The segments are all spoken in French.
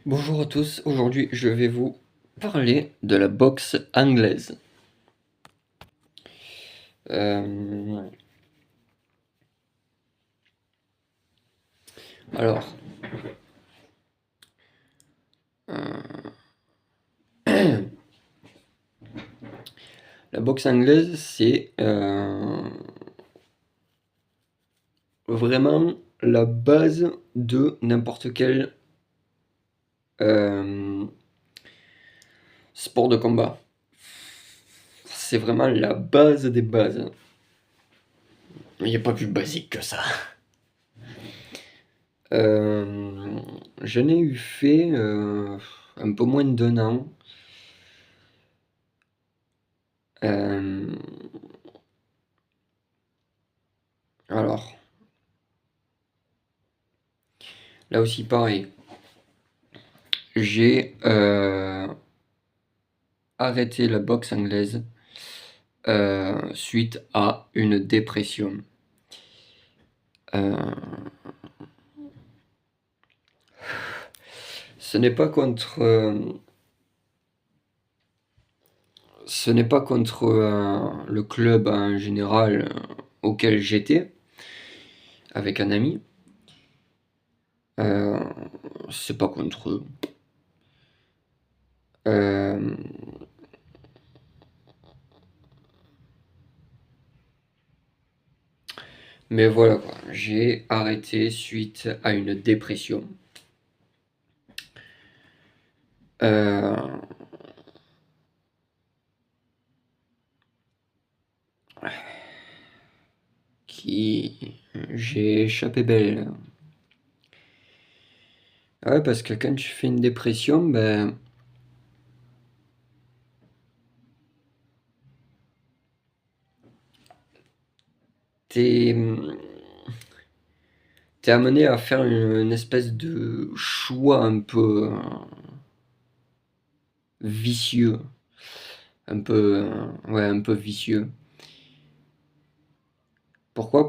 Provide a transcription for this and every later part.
Bonjour à tous, aujourd'hui je vais vous parler de la boxe anglaise. Euh, alors, la boxe anglaise, c'est vraiment la base de n'importe quel euh, sport de combat. C'est vraiment la base des bases. Il n'y a pas plus basique que ça. Je n'ai eu fait un peu moins d'1 an. Euh, alors, là aussi pareil. J'ai arrêté la boxe anglaise suite à une dépression. Euh, ce n'est pas contre, ce n'est pas contre le club en général auquel j'étais avec un ami. Euh, c'est pas contre eux. Euh, mais voilà quoi, j'ai arrêté suite à une dépression. Euh, qui j'ai échappé belle. Ouais, parce que quand tu fais une dépression, ben, t'es, t'es amené à faire une espèce de choix un peu vicieux, ouais, un peu vicieux. Pourquoi?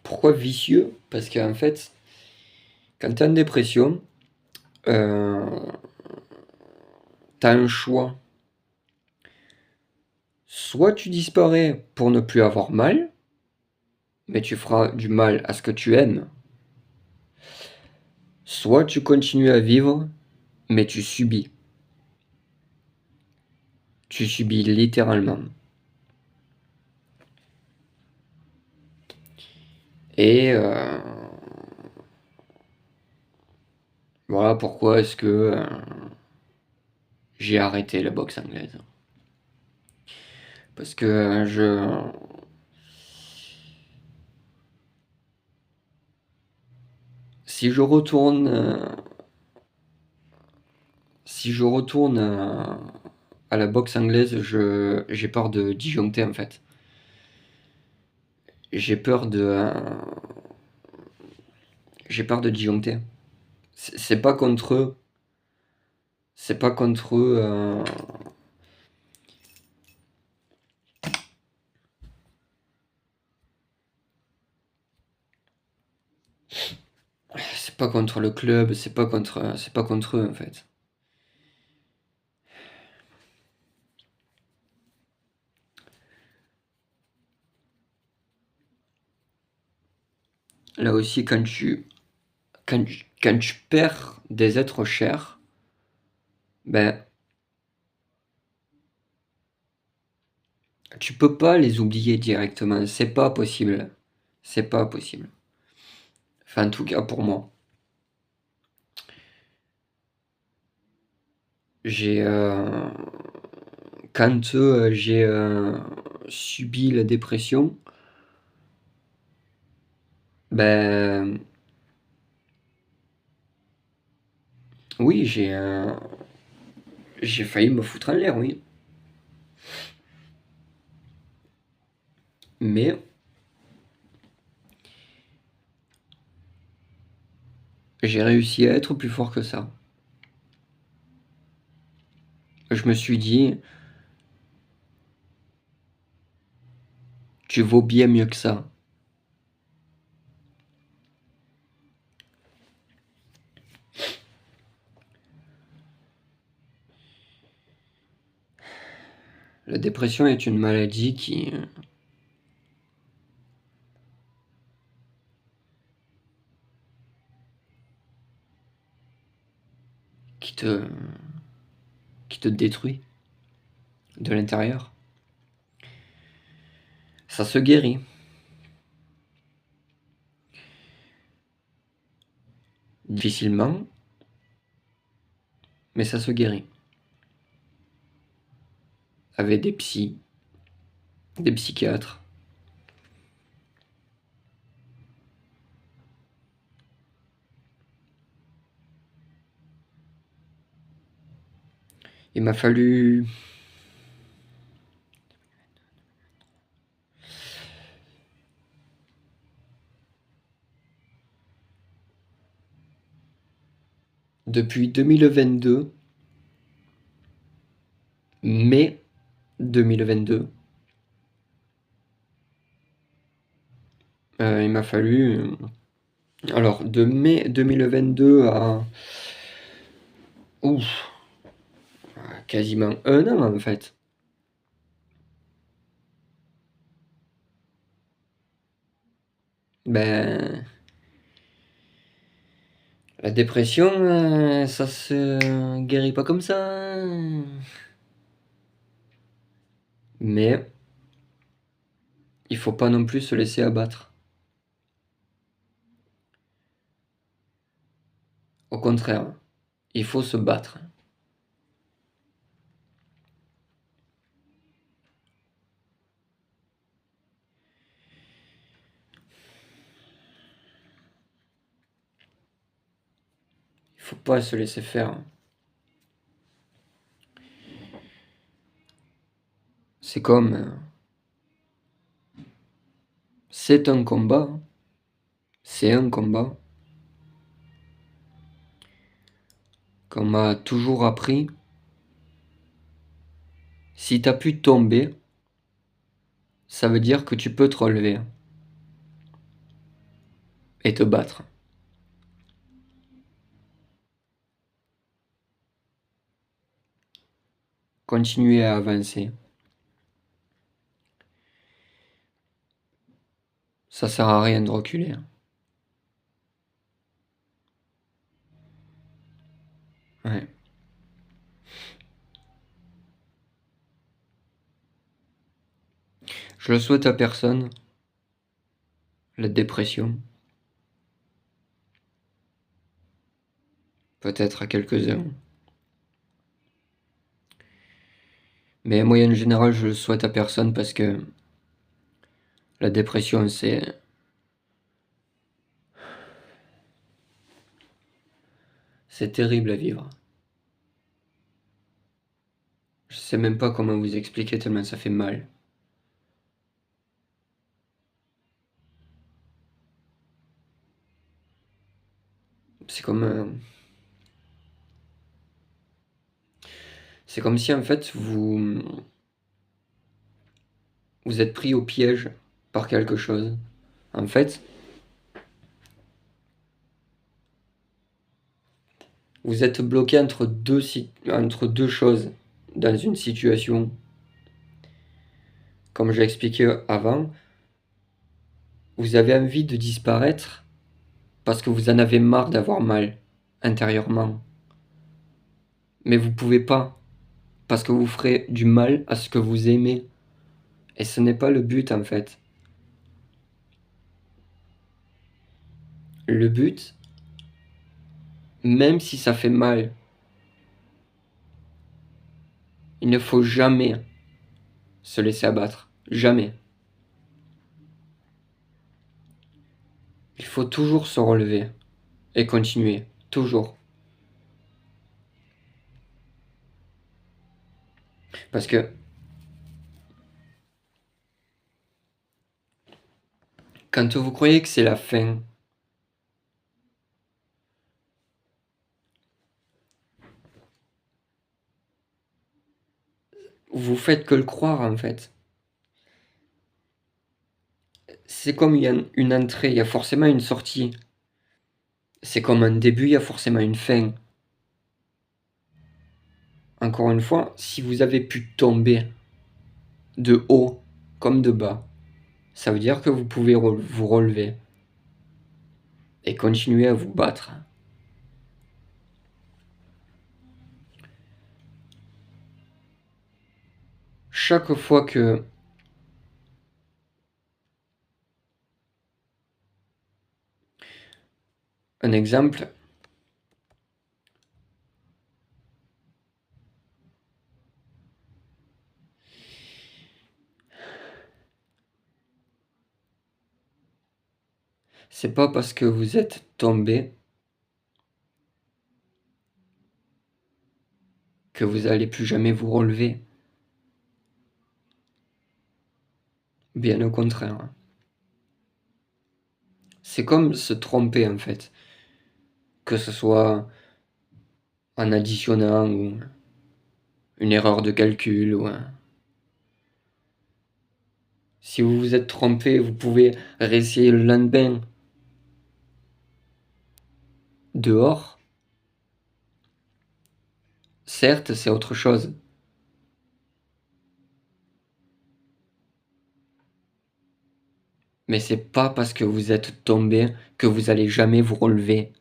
Pourquoi vicieux? Parce qu'en fait, quand t'es en dépression, euh, t'as un choix. Soit tu disparais pour ne plus avoir mal, mais tu feras du mal à ce que tu aimes. Soit tu continues à vivre, mais tu subis. Tu subis littéralement. Et voilà pourquoi est-ce que j'ai arrêté la boxe anglaise. Parce que si je retourne, si je retourne à la boxe anglaise, j'ai peur de disjoncter en fait. J'ai peur de, j'ai peur de disjoncter. C'est pas contre eux. C'est pas contre eux. C'est pas contre le club. C'est pas contre eux en fait. Là aussi, quand tu perds des êtres chers, ben tu peux pas les oublier directement. C'est pas possible. C'est pas possible. Enfin, en tout cas pour moi. J'ai quand j'ai subi la dépression, ben oui, j'ai failli me foutre en l'air, oui. Mais j'ai réussi à être plus fort que ça. Je me suis dit, tu vaux bien mieux que ça. La dépression est une maladie qui te, qui te détruit de l'intérieur. Ça se guérit. Difficilement, mais ça se guérit. Avec des psys, des psychiatres. Il m'a fallu depuis 2022, mai 2022, il m'a fallu alors de mai 2022 à ouf, quasiment un an en fait. Ben, la dépression, ça se guérit pas comme ça, hein. Mais il faut pas non plus se laisser abattre. Au contraire, il faut se battre. Il faut pas se laisser faire. C'est comme c'est un combat, hein. C'est un combat qu'on m'a toujours appris. Si t'as pu tomber, ça veut dire que tu peux te relever et te battre. Continuer à avancer. Ça sert à rien de reculer. Ouais. Je le souhaite à personne, la dépression. Peut-être à quelques-uns. Mais en moyenne générale, je le souhaite à personne parce que la dépression, c'est terrible à vivre. Je sais même pas comment vous expliquer tellement ça fait mal. C'est comme, c'est comme si en fait vous êtes pris au piège par quelque chose. En fait, vous êtes bloqué entre deux choses dans une situation. Comme j'ai expliqué avant, vous avez envie de disparaître parce que vous en avez marre d'avoir mal intérieurement. Mais vous pouvez pas parce que vous ferez du mal à ce que vous aimez. Et ce n'est pas le but en fait. Le but, même si ça fait mal, il ne faut jamais se laisser abattre. Jamais. Il faut toujours se relever et continuer. Toujours. Parce que quand vous croyez que c'est la fin, vous faites que le croire en fait. C'est comme il y a une entrée, il y a forcément une sortie. C'est comme un début, il y a forcément une fin. Encore une fois, si vous avez pu tomber, de haut comme de bas, ça veut dire que vous pouvez vous relever et continuer à vous battre. Chaque fois que un exemple, c'est pas parce que vous êtes tombé que vous allez plus jamais vous relever. Bien au contraire. C'est comme se tromper en fait. Que ce soit en additionnant ou une erreur de calcul ou si vous vous êtes trompé, vous pouvez réessayer le lendemain dehors. Certes, c'est autre chose. Mais c'est pas parce que vous êtes tombé que vous allez jamais vous relever.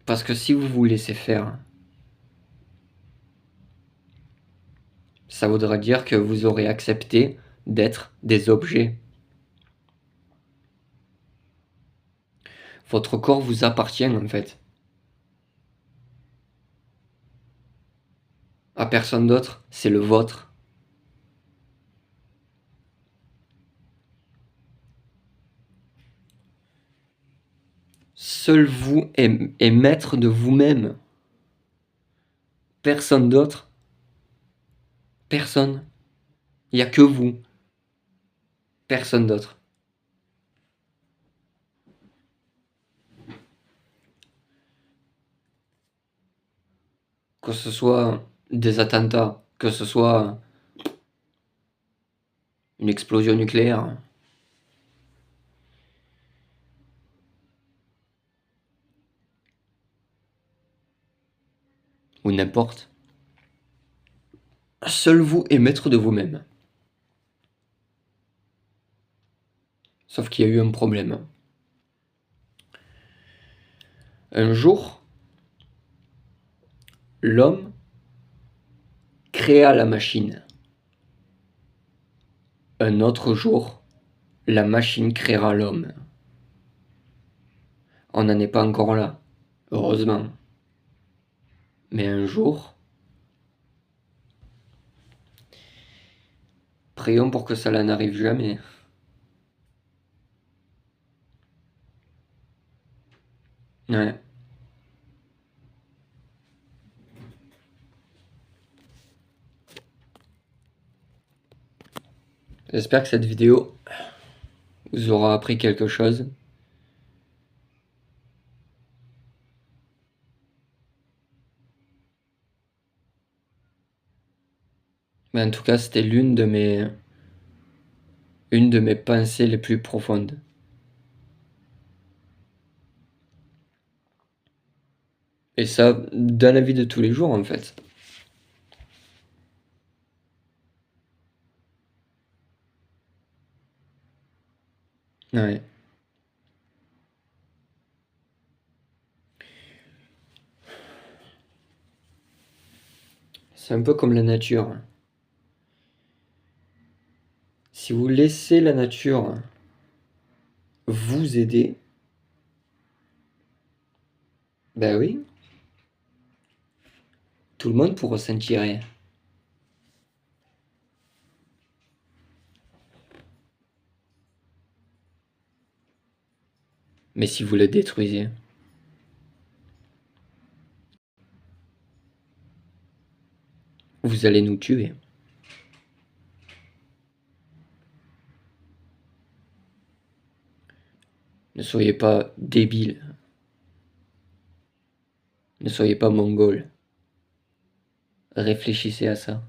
Parce que si vous vous laissez faire, ça voudra dire que vous aurez accepté d'être des objets. Votre corps vous appartient en fait. À personne d'autre, c'est le vôtre. Seul vous est maître de vous-même. Personne d'autre. Personne. Il n'y a que vous. Personne d'autre. Que ce soit des attentats, que ce soit une explosion nucléaire, ou n'importe. Seul vous est maître de vous-même. Sauf qu'il y a eu un problème. Un jour, l'homme créa la machine. Un autre jour, la machine créera l'homme. On n'en est pas encore là, heureusement. Mais un jour, prions pour que cela n'arrive jamais. Ouais. J'espère que cette vidéo vous aura appris quelque chose. Mais en tout cas, c'était une de mes pensées les plus profondes. Et ça, dans la vie de tous les jours, en fait. Ouais. C'est un peu comme la nature. Si vous laissez la nature vous aider, ben oui, tout le monde pourra s'en tirer. Mais si vous la détruisez, vous allez nous tuer. Ne soyez pas débile. Ne soyez pas mongol. Réfléchissez à ça.